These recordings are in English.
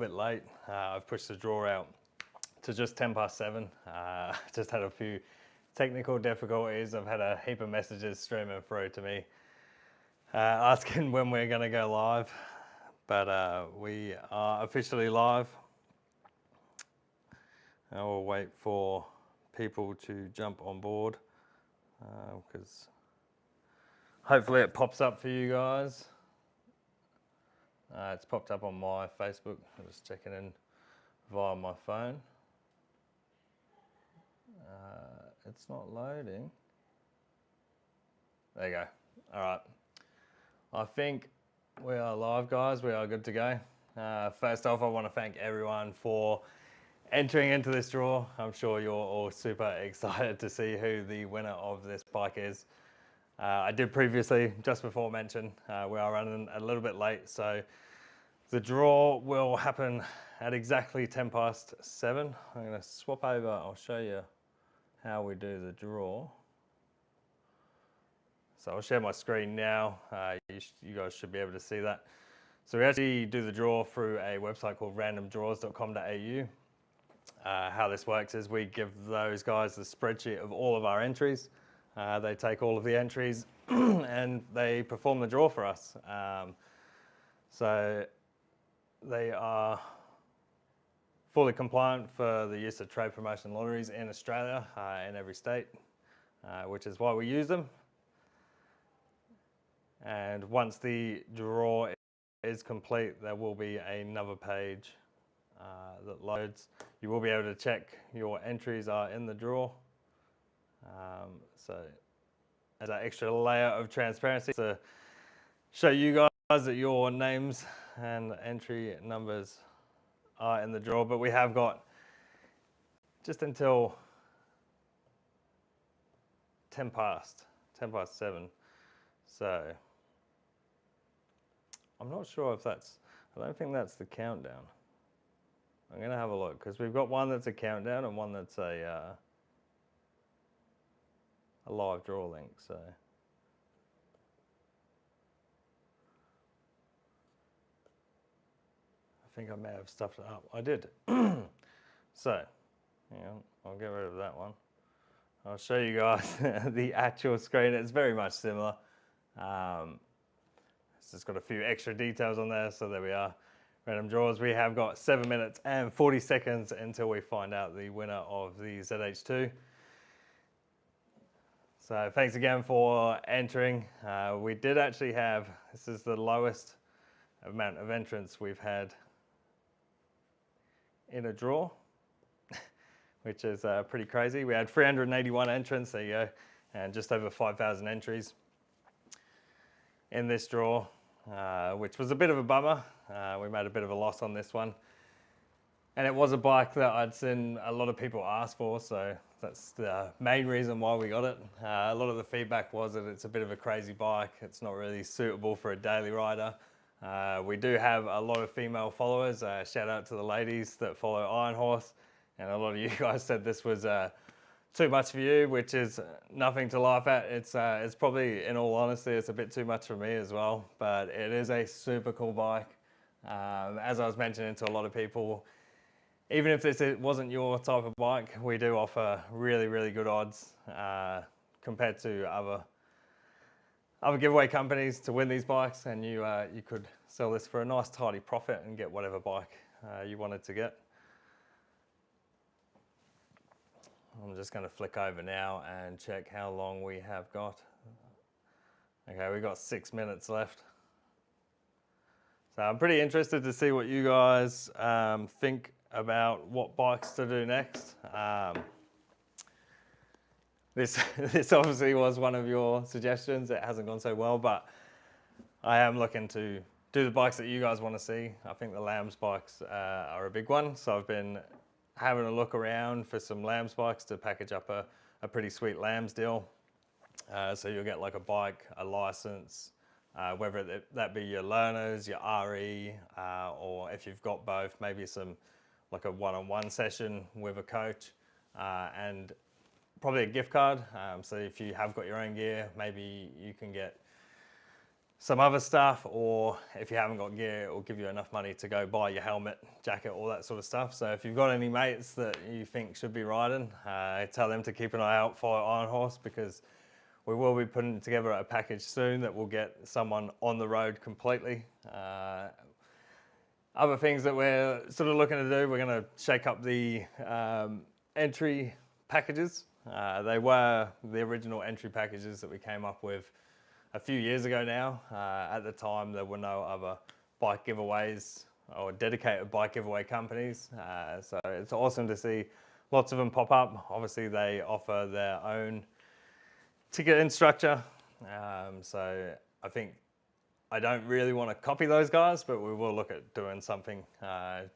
bit late. I've pushed the draw out to just 7:10. Just had a few technical difficulties. I've had a heap of messages streaming through to me asking when we're going to go live, but we are officially live. I will wait for people to jump on board because hopefully it pops up for you guys. It's popped up on my Facebook. I'm just checking in via my phone. It's not loading. There you go. All right. I think we are live, guys. We are good to go. First off, I want to thank everyone for entering into this draw. I'm sure you're all super excited to see who the winner of this bike is. I did previously, just before mention, we are running a little bit late, so the draw will happen at exactly 7:10. I'm going to swap over. I'll show you how we do the draw. So I'll share my screen now. You guys should be able to see that. So we actually do the draw through a website called randomdraws.com.au. How this works is we give those guys the spreadsheet of all of our entries. They take all of the entries and they perform the draw for us. So they are fully compliant for the use of trade promotion lotteries in Australia, in every state, which is why we use them. And once the draw is complete, there will be another page that loads. You will be able to check your entries are in the draw. So as an extra layer of transparency to show you guys that your names and entry numbers are in the draw, but we have got just until 7:10. So I'm not sure if that's, I don't think that's the countdown. I'm going to have a look because we've got one that's a countdown and one that's a live draw link. So I think I may have stuffed it up. I did. So hang on, I'll get rid of that one. I'll show you guys the actual screen. It's very much similar. It's just got a few extra details on there. So there we are. Random draws. We have got 7 minutes and 40 seconds until we find out the winner of the ZH2. So thanks again for entering. We did actually have, this is the lowest amount of entrants we've had in a draw, which is pretty crazy. We had 381 entrants, there you go, and just over 5,000 entries in this draw, which was a bit of a bummer. We made a bit of a loss on this one. And it was a bike that I'd seen a lot of people ask for, so that's the main reason why we got it. A lot of the feedback was that it's a bit of a crazy bike. It's not really suitable for a daily rider. We do have a lot of female followers. Shout out to the ladies that follow Ironhorse. And a lot of you guys said this was too much for you, which is nothing to laugh at. It's probably, in all honesty, it's a bit too much for me as well, but it is a super cool bike. As I was mentioning to a lot of people, even if this wasn't your type of bike, we do offer really, really good odds compared to other giveaway companies to win these bikes, and you could sell this for a nice tidy profit and get whatever bike you wanted to get. I'm just going to flick over now and check how long we have got. Okay, we've got 6 minutes left. So I'm pretty interested to see what you guys think about what bikes to do next. This obviously was one of your suggestions. It hasn't gone so well, but I am looking to do the bikes that you guys want to see. I think the Lambs bikes are a big one, so I've been having a look around for some Lambs bikes to package up a pretty sweet Lambs deal. So you'll get like a bike, a license, whether that be your learners, your RE, or if you've got both, maybe some like a one-on-one session with a coach, and probably a gift card. So if you have got your own gear, maybe you can get some other stuff, or if you haven't got gear, it will give you enough money to go buy your helmet, jacket, all that sort of stuff. So if you've got any mates that you think should be riding, tell them to keep an eye out for Ironhorse, because we will be putting together a package soon that will get someone on the road completely. Other things that we're sort of looking to do, we're going to shake up the entry packages. They were the original entry packages that we came up with a few years ago now. At the time, there were no other bike giveaways or dedicated bike giveaway companies. So it's awesome to see lots of them pop up. Obviously, they offer their own ticketing structure. So I think I don't really want to copy those guys, but we will look at doing something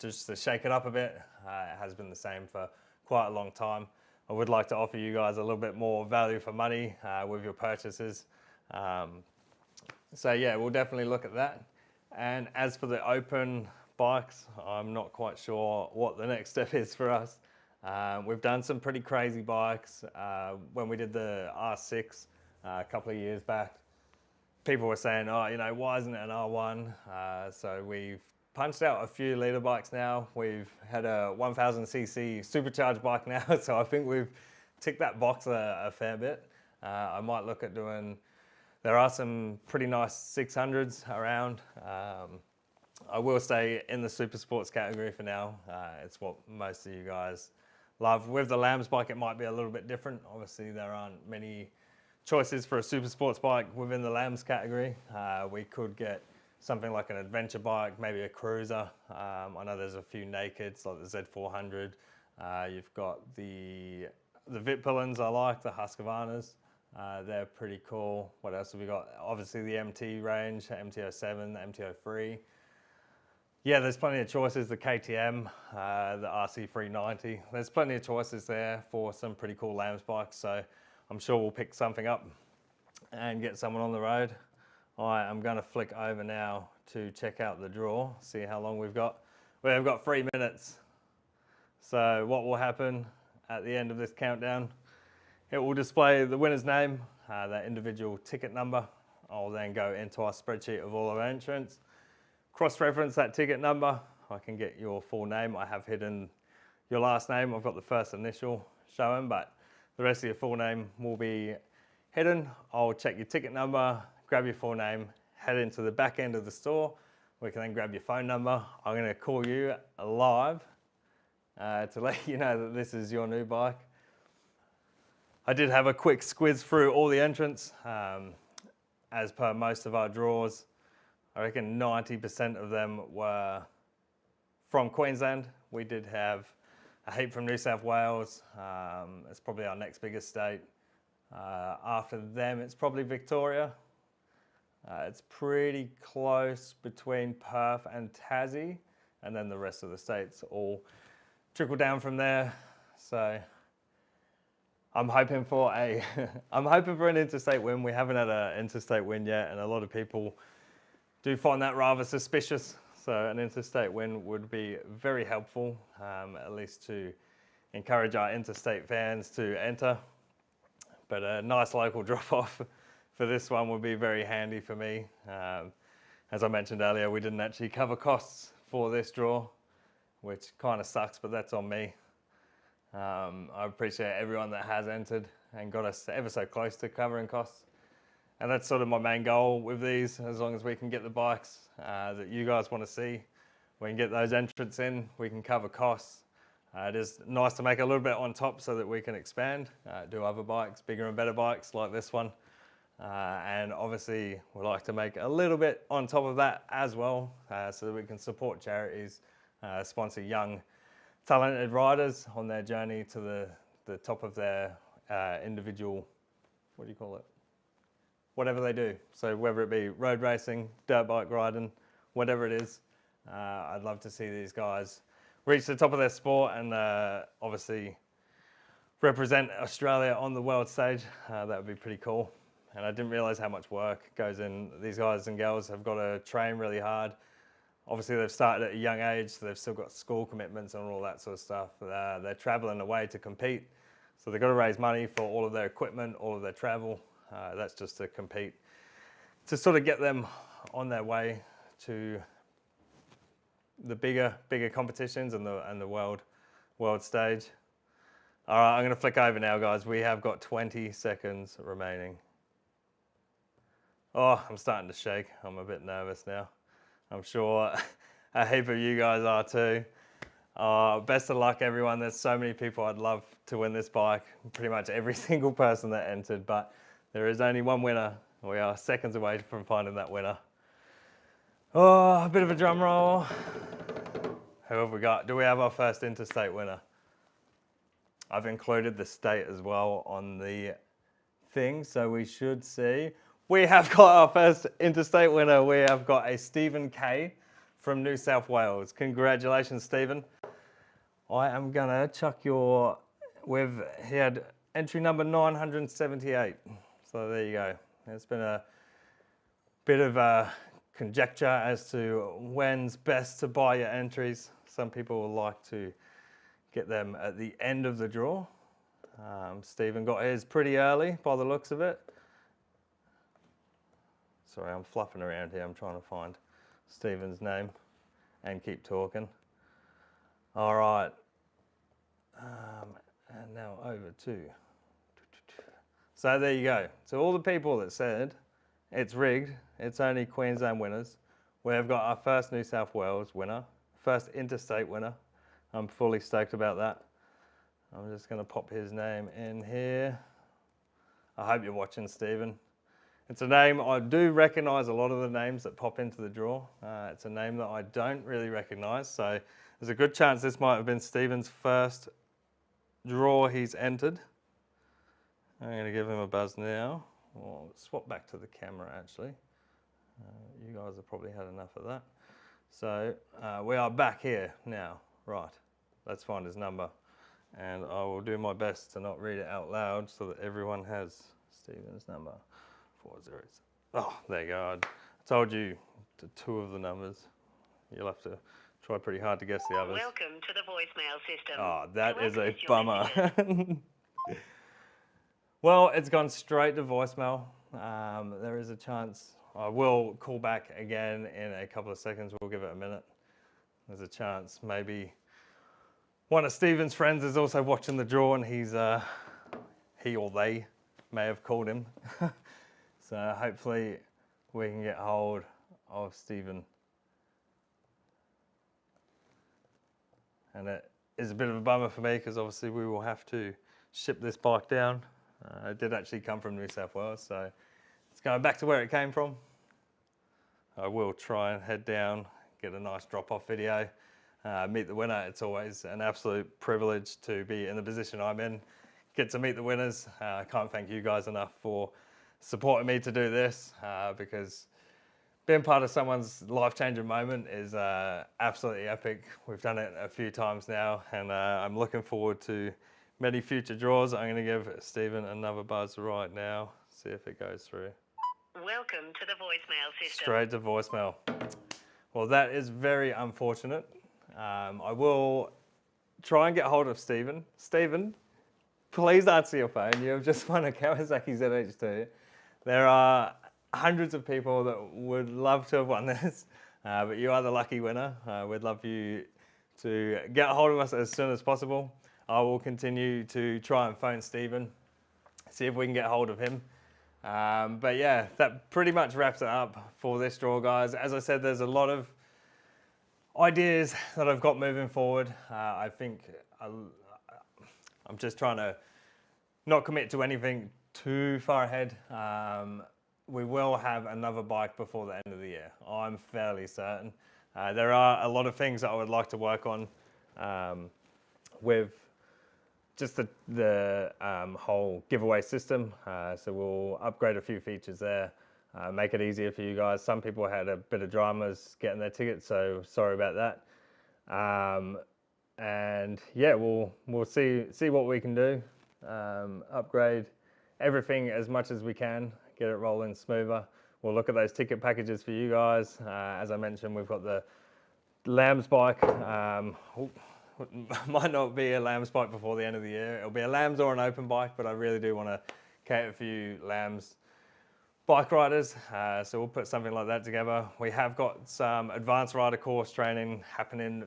just to shake it up a bit. It has been the same for quite a long time. I would like to offer you guys a little bit more value for money with your purchases. So yeah, we'll definitely look at that. And as for the open bikes, I'm not quite sure what the next step is for us. We've done some pretty crazy bikes. When we did the R6 a couple of years back, people were saying, oh, you know, why isn't it an R1? So we've punched out a few liter bikes now. We've had a 1000cc supercharged bike now, so I think we've ticked that box a fair bit. I might look at doing, there are some pretty nice 600s around. I will stay in the super sports category for now. It's what most of you guys love. With the Lambs bike, it might be a little bit different. Obviously, there aren't many choices for a super sports bike within the Lambs category. We could get something like an adventure bike, maybe a cruiser. I know there's a few nakeds like the Z400. You've got the Vitpillins I like, the Husqvarnas. They're pretty cool. What else have we got? Obviously the MT range, MT07, the MT03. Yeah, there's plenty of choices. The KTM, the RC390. There's plenty of choices there for some pretty cool Lambs bikes. So I'm sure we'll pick something up and get someone on the road. I'm going to flick over now to check out the draw, see how long we've got. We've got 3 minutes. So what will happen at the end of this countdown? It will display the winner's name, that individual ticket number. I'll then go into our spreadsheet of all our entrants, cross-reference that ticket number. I can get your full name. I have hidden your last name. I've got the first initial showing, but the rest of your full name will be hidden. I'll check your ticket number, grab your full name, head into the back end of the store. We can then grab your phone number. I'm going to call you live to let you know that this is your new bike. I did have a quick squiz through all the entrants. As per most of our draws, I reckon 90% of them were from Queensland. We did have a heap from New South Wales. It's probably our next biggest state. After them, it's probably Victoria. It's pretty close between Perth and Tassie, and then the rest of the states all trickle down from there. So I'm hoping for an interstate win. We haven't had an interstate win yet, and a lot of people do find that rather suspicious. So an interstate win would be very helpful, at least to encourage our interstate fans to enter. But a nice local drop-off for this one would be very handy for me. As I mentioned earlier, we didn't actually cover costs for this draw, which kind of sucks, but that's on me. I appreciate everyone that has entered and got us ever so close to covering costs. And that's sort of my main goal with these. As long as we can get the bikes that you guys want to see, we can get those entrants in, we can cover costs. It is nice to make a little bit on top so that we can expand, do other bikes, bigger and better bikes like this one. And obviously we like to make a little bit on top of that as well, so that we can support charities, sponsor young, talented riders on their journey to the top of their individual, what do you call it? Whatever they do. So whether it be road racing, dirt bike riding, whatever it is, I'd love to see these guys reach the top of their sport and obviously represent Australia on the world stage. That would be pretty cool. And I didn't realize how much work goes in. These guys and girls have got to train really hard. Obviously they've started at a young age, so they've still got school commitments and all that sort of stuff. They're traveling away to compete. So they've got to raise money for all of their equipment, all of their travel. That's just to compete to sort of get them on their way to the bigger competitions and the world stage. All right, I'm going to flick over now, guys. We have got 20 seconds remaining. Oh, I'm starting to shake. I'm a bit nervous now. I'm sure a heap of you guys are too. Best of luck, everyone. There's so many people I'd love to win this bike. Pretty much every single person that entered, but there is only one winner. We are seconds away from finding that winner. Oh, a bit of a drum roll. Who have we got? Do we have our first interstate winner? I've included the state as well on the thing, so we should see. We have got our first interstate winner. We have got a Stephen K from New South Wales. Congratulations, Stephen. I am gonna chuck your, he had entry number 978. So there you go. It's been a bit of a conjecture as to when's best to buy your entries. Some people will like to get them at the end of the draw. Stephen got his pretty early by the looks of it. Sorry, I'm fluffing around here. I'm trying to find Stephen's name and keep talking. All right. And now over to... So there you go. So all the people that said it's rigged, it's only Queensland winners. We've got our first New South Wales winner, first interstate winner. I'm fully stoked about that. I'm just going to pop his name in here. I hope you're watching, Stephen. It's a name, I do recognise a lot of the names that pop into the draw. It's a name that I don't really recognise, so there's a good chance this might have been Stephen's first draw he's entered. I'm going to give him a buzz now. I'll swap back to the camera actually. You guys have probably had enough of that. So we are back here now. Right, let's find his number. And I will do my best to not read it out loud so that everyone has Stephen's number. 40. Oh, there you go. I told you the two of the numbers. You'll have to try pretty hard to guess the others. Welcome to the voicemail system. Oh, that is a bummer. Well, it's gone straight to voicemail. There is a chance I will call back again in a couple of seconds. We'll give it a minute. There's a chance maybe one of Stephen's friends is also watching the draw and he or they may have called him. So hopefully we can get hold of Stephen. And it is a bit of a bummer for me because obviously we will have to ship this bike down. It did actually come from New South Wales, so it's going back to where it came from. I will try and head down, get a nice drop-off video, meet the winner. It's always an absolute privilege to be in the position I'm in, get to meet the winners. I can't thank you guys enough for supporting me to do this because being part of someone's life-changing moment is absolutely epic. We've done it a few times now, and I'm looking forward to many future draws. I'm going to give Stephen another buzz right now, see if it goes through. Welcome to the voicemail system. Straight to voicemail. Well, that is very unfortunate. I will try and get hold of Stephen. Stephen, please answer your phone. You have just won a Kawasaki ZH2. There are hundreds of people that would love to have won this, but you are the lucky winner. We'd love you to get hold of us as soon as possible. I will continue to try and phone Stephen, see if we can get hold of him. But yeah, that pretty much wraps it up for this draw, guys. As I said, there's a lot of ideas that I've got moving forward. I think I'm just trying to not commit to anything too far ahead. We will have another bike before the end of the year. I'm fairly certain. There are a lot of things that I would like to work on with just the whole giveaway system. So we'll upgrade a few features there, make it easier for you guys. Some people had a bit of dramas getting their tickets, so sorry about that. And yeah, we'll see what we can do. Upgrade everything as much as we can, get it rolling smoother. We'll look at those ticket packages for you guys. As I mentioned, we've got the Lambs bike. Might not be a Lambs bike before the end of the year. It'll be a Lambs or an open bike, but I really do want to cater for you Lambs bike riders. So we'll put something like that together. We have got some advanced rider course training happening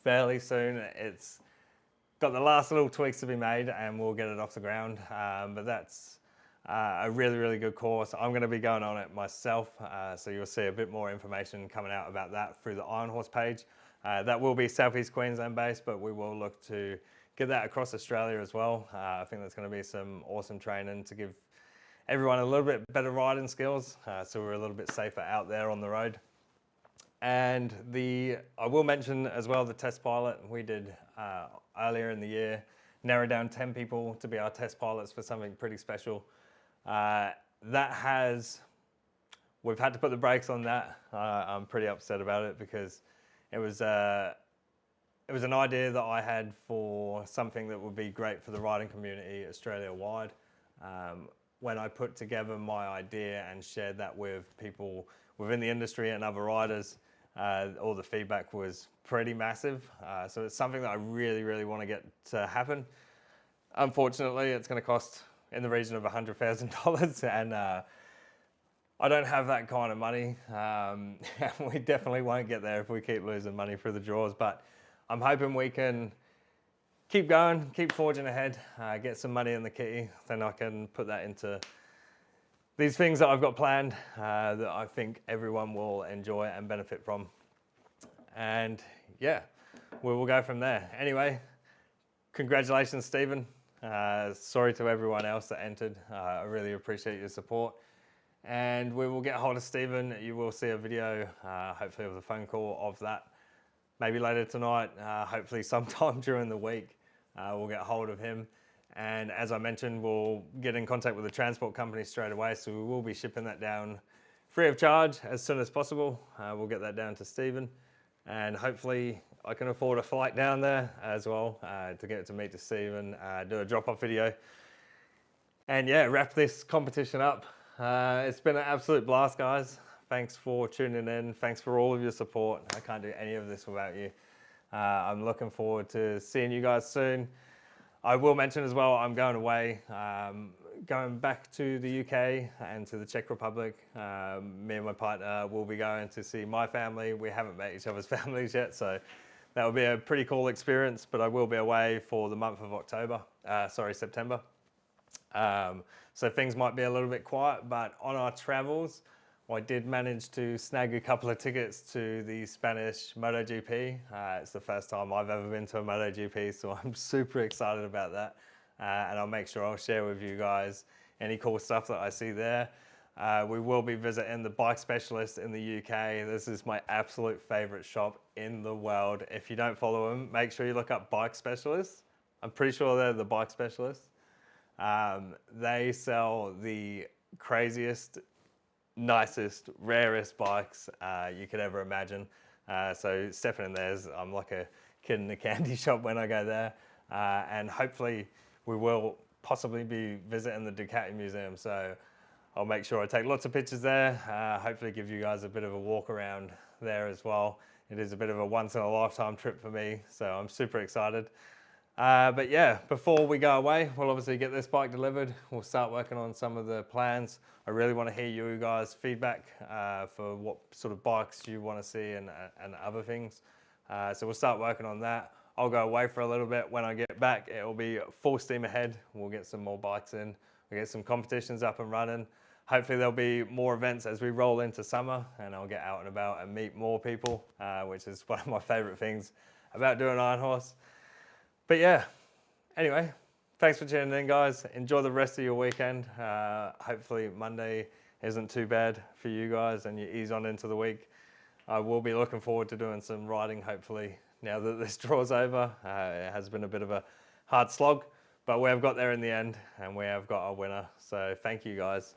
fairly soon. It's got the last little tweaks to be made and we'll get it off the ground. But that's a really, really good course. I'm going to be going on it myself. So you'll see a bit more information coming out about that through the Ironhorse page. That will be Southeast Queensland based, but we will look to get that across Australia as well. I think there's going to be some awesome training to give everyone a little bit better riding skills, so we're a little bit safer out there on the road. And I will mention as well the test pilot we did earlier in the year, narrowed down 10 people to be our test pilots for something pretty special. We've had to put the brakes on that. I'm pretty upset about it because it was an idea that I had for something that would be great for the riding community Australia-wide. When I put together my idea and shared that with people within the industry and other riders, all the feedback was pretty massive. So it's something that I really, really want to get to happen. Unfortunately, it's going to cost in the region of $100,000 and I don't have that kind of money. We definitely won't get there if we keep losing money through the draws, but I'm hoping we can keep going, keep forging ahead, get some money in the kitty, then I can put that into these things that I've got planned that I think everyone will enjoy and benefit from. And yeah, we will go from there. Anyway, congratulations, Stephen. Sorry to everyone else that entered. I really appreciate your support. And we will get a hold of Stephen. You will see a video, hopefully with a phone call of that. Maybe later tonight, hopefully sometime during the week. We'll get a hold of him. And as I mentioned, we'll get in contact with the transport company straight away. So we will be shipping that down free of charge as soon as possible. We'll get that down to Stephen. And hopefully I can afford a flight down there as well to get to meet to Stephen, do a drop-off video. And yeah, wrap this competition up. It's been an absolute blast, guys. Thanks for tuning in. Thanks for all of your support. I can't do any of this without you. I'm looking forward to seeing you guys soon. I will mention as well, I'm going away, going back to the UK and to the Czech Republic. Me and my partner will be going to see my family. We haven't met each other's families yet, so that will be a pretty cool experience, but I will be away for the month of September. So things might be a little bit quiet, but on our travels, I did manage to snag a couple of tickets to the Spanish MotoGP. It's the first time I've ever been to a MotoGP, so I'm super excited about that. And I'll make sure I'll share with you guys any cool stuff that I see there. We will be visiting the Bike Specialist in the UK. This is my absolute favorite shop in the world. If you don't follow them, make sure you look up Bike Specialist. I'm pretty sure they're the Bike Specialist. They sell the craziest, nicest, rarest bikes you could ever imagine. So stepping in there, I'm like a kid in a candy shop when I go there. And hopefully we will possibly be visiting the Ducati Museum. So I'll make sure I take lots of pictures there. Hopefully give you guys a bit of a walk around there as well. It is a bit of a once in a lifetime trip for me. So I'm super excited. But yeah, before we go away, we'll obviously get this bike delivered. We'll start working on some of the plans. I really want to hear you guys' feedback for what sort of bikes you want to see and other things. So we'll start working on that. I'll go away for a little bit. When I get back, it will be full steam ahead. We'll get some more bikes in. We'll get some competitions up and running. Hopefully there'll be more events as we roll into summer and I'll get out and about and meet more people, which is one of my favorite things about doing Ironhorse. But yeah, anyway, thanks for tuning in, guys. Enjoy the rest of your weekend. Hopefully Monday isn't too bad for you guys and you ease on into the week. I will be looking forward to doing some riding, hopefully, now that this draw's over. It has been a bit of a hard slog, but we have got there in the end and we have got our winner. So thank you, guys.